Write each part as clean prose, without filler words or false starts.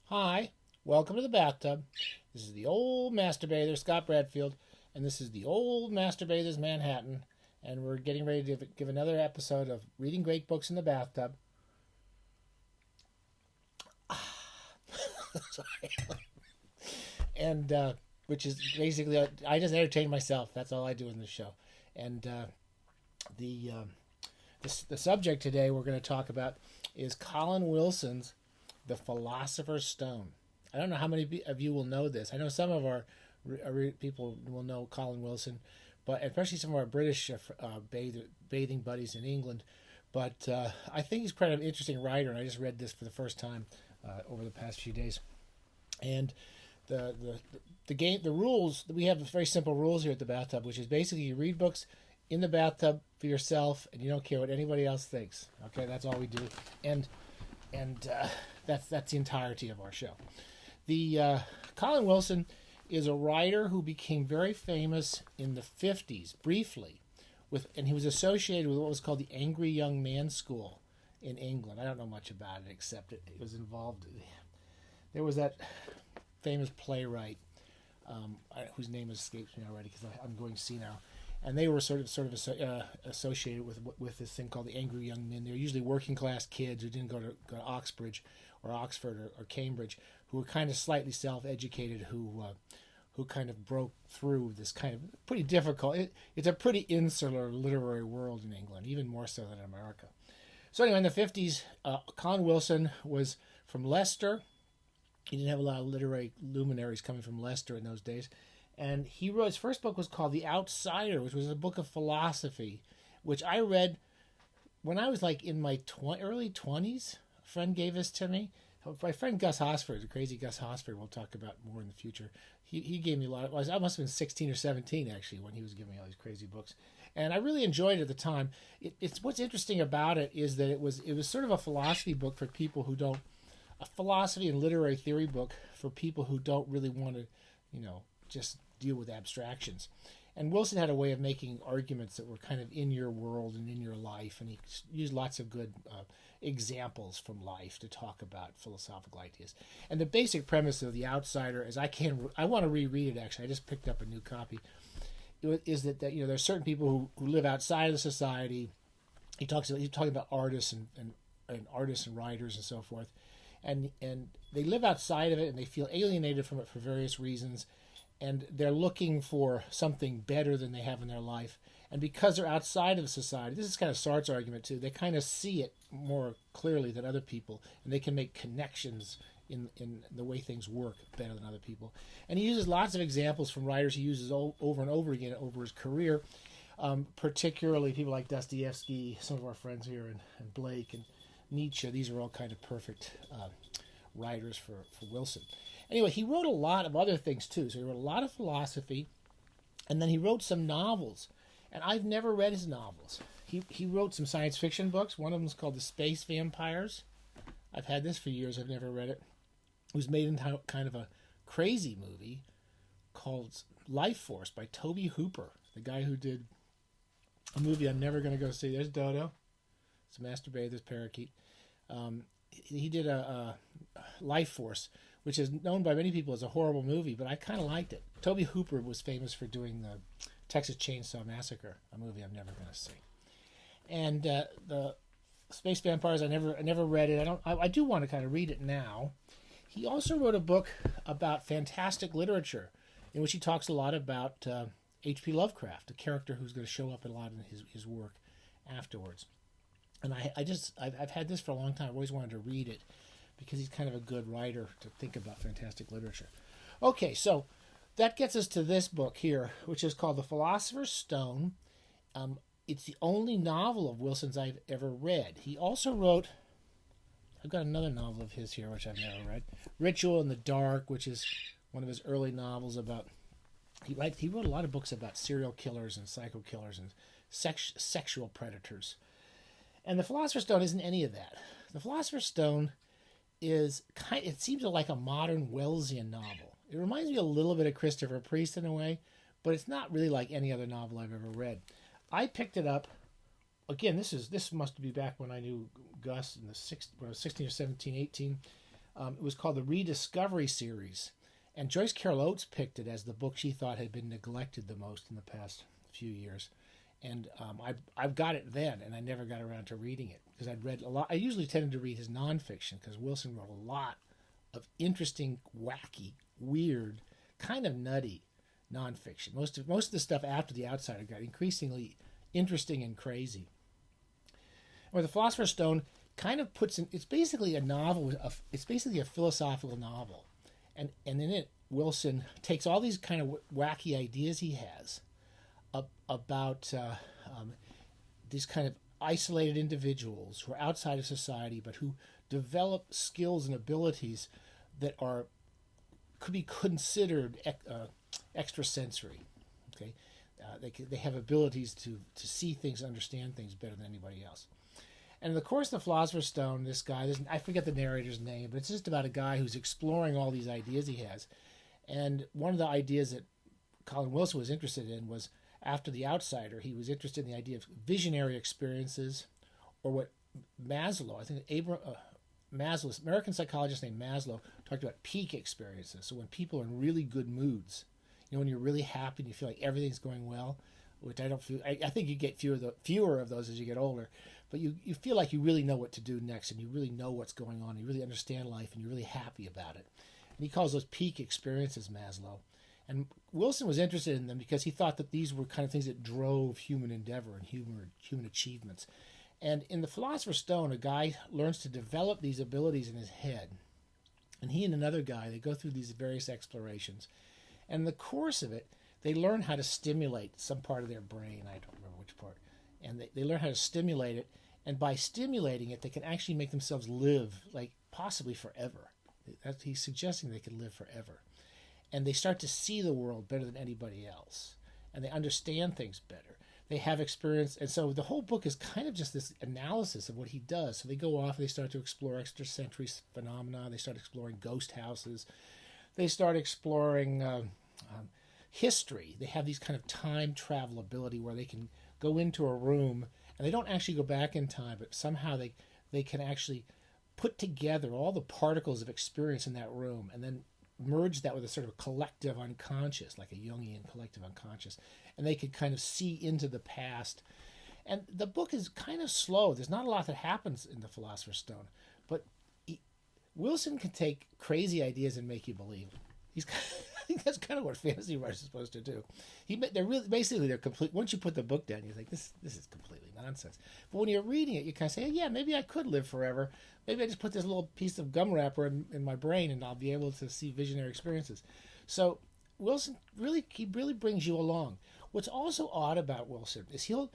Hi, welcome to the bathtub. This is the old master bather, Scott Bradfield, and this is the old master bather's Manhattan, and we're getting ready to give another episode of reading great books in the bathtub. Sorry. And which is basically, I just entertain myself. That's all I do in this show. And the, the subject today we're going to talk about is Colin Wilson's The Philosopher's Stone. I don't know how many of you will know this. I know some of our people will know Colin Wilson, but especially some of our British bathing buddies in England. But I think he's quite an interesting writer, and I just read this for the first time over the past few days. And the rules, we have very simple rules here at the bathtub, which is basically you read books in the bathtub for yourself, and you don't care what anybody else thinks. Okay, that's all we do, and that's the entirety of our show. The Colin Wilson is a writer who became very famous in the 50s, briefly, and he was associated with what was called the Angry Young Man School in England. I don't know much about it except it was involved. There was that famous playwright whose name escapes me already because I'm going senile, and they were sort of associated with this thing called the Angry Young Men. They were usually working class kids who didn't go to Oxbridge or Oxford or Cambridge, who were kind of slightly self-educated, who kind of broke through this kind of pretty difficult. It's a pretty insular literary world in England, even more so than America. So anyway, in the 50s, Colin Wilson was from Leicester. He didn't have a lot of literary luminaries coming from Leicester in those days. And he wrote, his first book was called The Outsider, which was a book of philosophy, which I read when I was like in my early 20s. A friend gave this to me. My friend Gus Hosford, the crazy Gus Hosford, we'll talk about more in the future. He gave me a lot. I must have been 16 or 17 actually when he was giving me all these crazy books, and I really enjoyed it at the time. It's what's interesting about it is that it was sort of a philosophy book for people who don't, a philosophy and literary theory book for people who don't really want to, just deal with abstractions. And Wilson had a way of making arguments that were kind of in your world and in your life, and he used lots of good examples from life to talk about philosophical ideas. And the basic premise of The Outsider is I want to reread it actually. I just picked up a new copy. Is that there's certain people who live outside of the society. He's talking about artists and artists and writers and so forth, and they live outside of it and they feel alienated from it for various reasons, and they're looking for something better than they have in their life. And because they're outside of the society, this is kind of Sartre's argument too, they kind of see it more clearly than other people, and they can make connections in the way things work better than other people. And he uses lots of examples from writers he uses over and over again over his career, particularly people like Dostoevsky, some of our friends here, and Blake and Nietzsche. These are all kind of perfect writers for Wilson. Anyway, he wrote a lot of other things too. So he wrote a lot of philosophy, and then he wrote some novels. And I've never read his novels. He wrote some science fiction books. One of them is called The Space Vampires. I've had this for years. I've never read it. It was made into kind of a crazy movie called Life Force by Toby Hooper, the guy who did a movie I'm never going to go see. There's Dodo. It's a master bather's parakeet. He did a Life Force, which is known by many people as a horrible movie, but I kind of liked it. Toby Hooper was famous for doing the Texas Chainsaw Massacre, a movie I'm never going to see. And the Space Vampires, I never read it. I do want to kind of read it now. He also wrote a book about fantastic literature, in which he talks a lot about H.P. Lovecraft, a character who's going to show up in a lot of his work afterwards. And I've had this for a long time. I've always wanted to read it because he's kind of a good writer to think about fantastic literature. Okay, so that gets us to this book here, which is called The Philosopher's Stone. It's the only novel of Wilson's I've ever read. He also wrote, I've got another novel of his here, which I've never read, Ritual in the Dark, which is one of his early novels about, he wrote a lot of books about serial killers and psycho killers and sexual predators. And The Philosopher's Stone isn't any of that. The Philosopher's Stone it seems like a modern Wellesian novel. It reminds me a little bit of Christopher Priest in a way, but it's not really like any other novel I've ever read. I picked it up, again, this must be back when I knew Gus when I was 16 or 17, 18. It was called the Rediscovery Series. And Joyce Carol Oates picked it as the book she thought had been neglected the most in the past few years. And I've got it then, and I never got around to reading it because I'd read a lot. I usually tended to read his nonfiction because Wilson wrote a lot of interesting, wacky, weird, kind of nutty nonfiction. Most of the stuff after The Outsider got increasingly interesting and crazy. Where The Philosopher's Stone kind of puts in, it's basically a novel. It's basically a philosophical novel, and in it, Wilson takes all these kind of wacky ideas he has about these kind of isolated individuals who are outside of society, but who develop skills and abilities that could be considered extrasensory. Okay, they have abilities to see things, understand things better than anybody else. And in the course of The Philosopher's Stone, this guy, I forget the narrator's name, but it's just about a guy who's exploring all these ideas he has. And one of the ideas that Colin Wilson was interested in was, after The Outsider, he was interested in the idea of visionary experiences, or what Maslow, I think Maslow, American psychologist named Maslow, talked about peak experiences. So when people are in really good moods, when you're really happy and you feel like everything's going well, which I don't feel. I think you get fewer of those as you get older, but you feel like you really know what to do next, and you really know what's going on. You really understand life, and you're really happy about it. And he calls those peak experiences, Maslow. And Wilson was interested in them because he thought that these were kind of things that drove human endeavor and human achievements. And in The Philosopher's Stone, a guy learns to develop these abilities in his head. And he and another guy, they go through these various explorations. And in the course of it, they learn how to stimulate some part of their brain. I don't remember which part. And they learn how to stimulate it. And by stimulating it, they can actually make themselves live, like possibly forever. He's suggesting they could live forever. And they start to see the world better than anybody else. And they understand things better. They have experience. And so the whole book is kind of just this analysis of what he does. So they go off, they start to explore extrasensory phenomena. They start exploring ghost houses. They start exploring history. They have these kind of time travel ability where they can go into a room, and they don't actually go back in time, but somehow they can actually put together all the particles of experience in that room and then merge that with a sort of collective unconscious, like a Jungian collective unconscious, and they could kind of see into the past. And the book is kind of slow. There's not a lot that happens in The Philosopher's Stone, but Wilson can take crazy ideas and make you believe them. I think that's kind of what fantasy writers are supposed to do. They're complete. Once you put the book down, you think this is completely nonsense. But when you're reading it, you kind of say, yeah, maybe I could live forever. Maybe I just put this little piece of gum wrapper in my brain, and I'll be able to see visionary experiences. So Wilson really brings you along. What's also odd about Wilson is he'll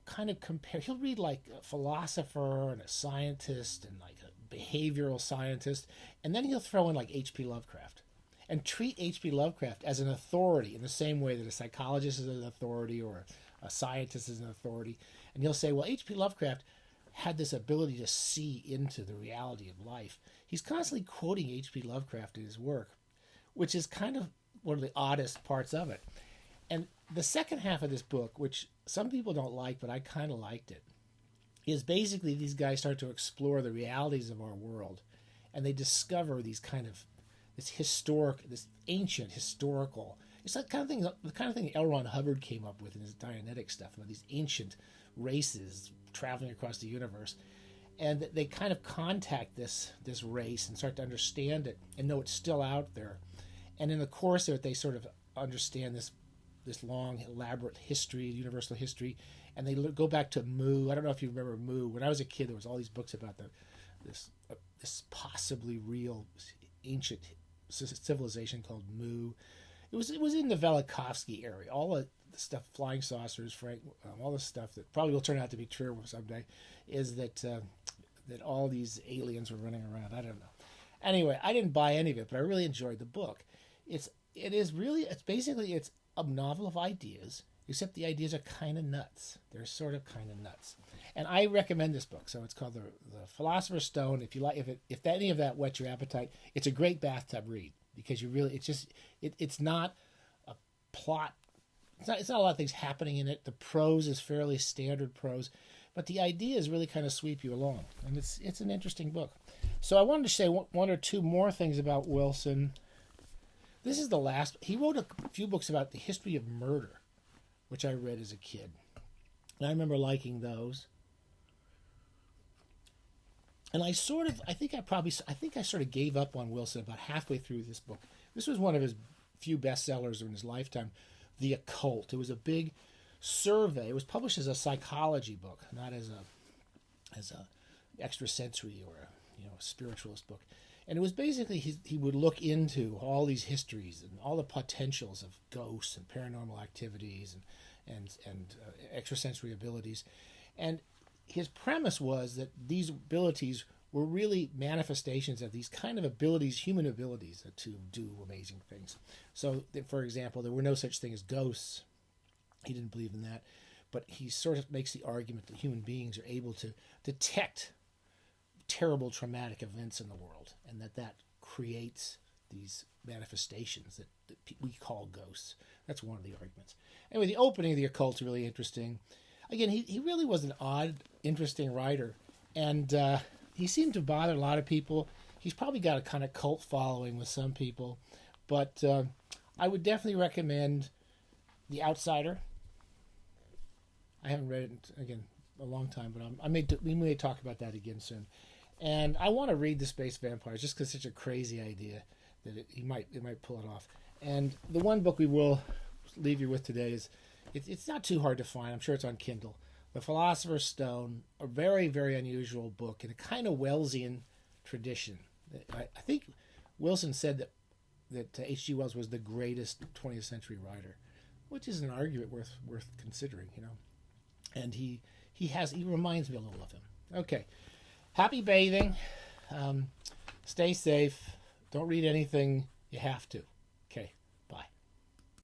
kind of compare. He'll read like a philosopher and a scientist and like a behavioral scientist, and then he'll throw in like H.P. Lovecraft. And treat H.P. Lovecraft as an authority in the same way that a psychologist is an authority or a scientist is an authority. And he'll say, well, H.P. Lovecraft had this ability to see into the reality of life. He's constantly quoting H.P. Lovecraft in his work, which is kind of one of the oddest parts of it. And the second half of this book, which some people don't like, but I kind of liked it, is basically these guys start to explore the realities of our world. And they discover these kind of this ancient historical. It's the kind of thing L. Ron Hubbard came up with in his Dianetic stuff about these ancient races traveling across the universe, and they kind of contact this race and start to understand it and know it's still out there. And in the course of it, they sort of understand this long, elaborate history, universal history, and they go back to Mu. I don't know if you remember Mu. When I was a kid, there was all these books about this possibly real ancient civilization called Mu. It was in the Velikovsky area. All the stuff, flying saucers, all the stuff that probably will turn out to be true someday, is that all these aliens were running around. I don't know. Anyway, I didn't buy any of it, but I really enjoyed the book. It's basically a novel of ideas, except the ideas are kind of nuts. They're sort of kind of nuts. And I recommend this book. So it's called The Philosopher's Stone. If you like, if any of that whets your appetite, it's a great bathtub read because it's not a plot. It's not a lot of things happening in it. The prose is fairly standard prose, but the ideas really kind of sweep you along, and it's an interesting book. So I wanted to say one or two more things about Wilson. This is the last. He wrote a few books about the history of murder, which I read as a kid. And I remember liking those. And I sort of gave up on Wilson about halfway through this book. This was one of his few bestsellers in his lifetime, The Occult. It was a big survey. It was published as a psychology book, not as a extrasensory or a spiritualist book. And it was basically he would look into all these histories and all the potentials of ghosts and paranormal activities and extrasensory abilities. And his premise was that these abilities were really manifestations of these kind of abilities, human abilities, to do amazing things. So, for example, there were no such thing as ghosts. He didn't believe in that. But he sort of makes the argument that human beings are able to detect terrible traumatic events in the world, and that creates these manifestations that we call ghosts. That's one of the arguments. Anyway, the opening of The Occult is really interesting. Again, he really was an odd, interesting writer, and he seemed to bother a lot of people. He's probably got a kind of cult following with some people, but I would definitely recommend The Outsider. I haven't read it in a long time, but we may talk about that again soon. And I want to read The Space Vampires just because it's such a crazy idea that it might pull it off. And the one book we will leave you with today is, it's not too hard to find. I'm sure it's on Kindle. The Philosopher's Stone, a very, very unusual book in a kind of Wellesian tradition. I think Wilson said that H.G. Wells was the greatest 20th century writer, which is an argument worth considering, And he reminds me a little of him. Okay. Happy bathing. Stay safe. Don't read anything you have to.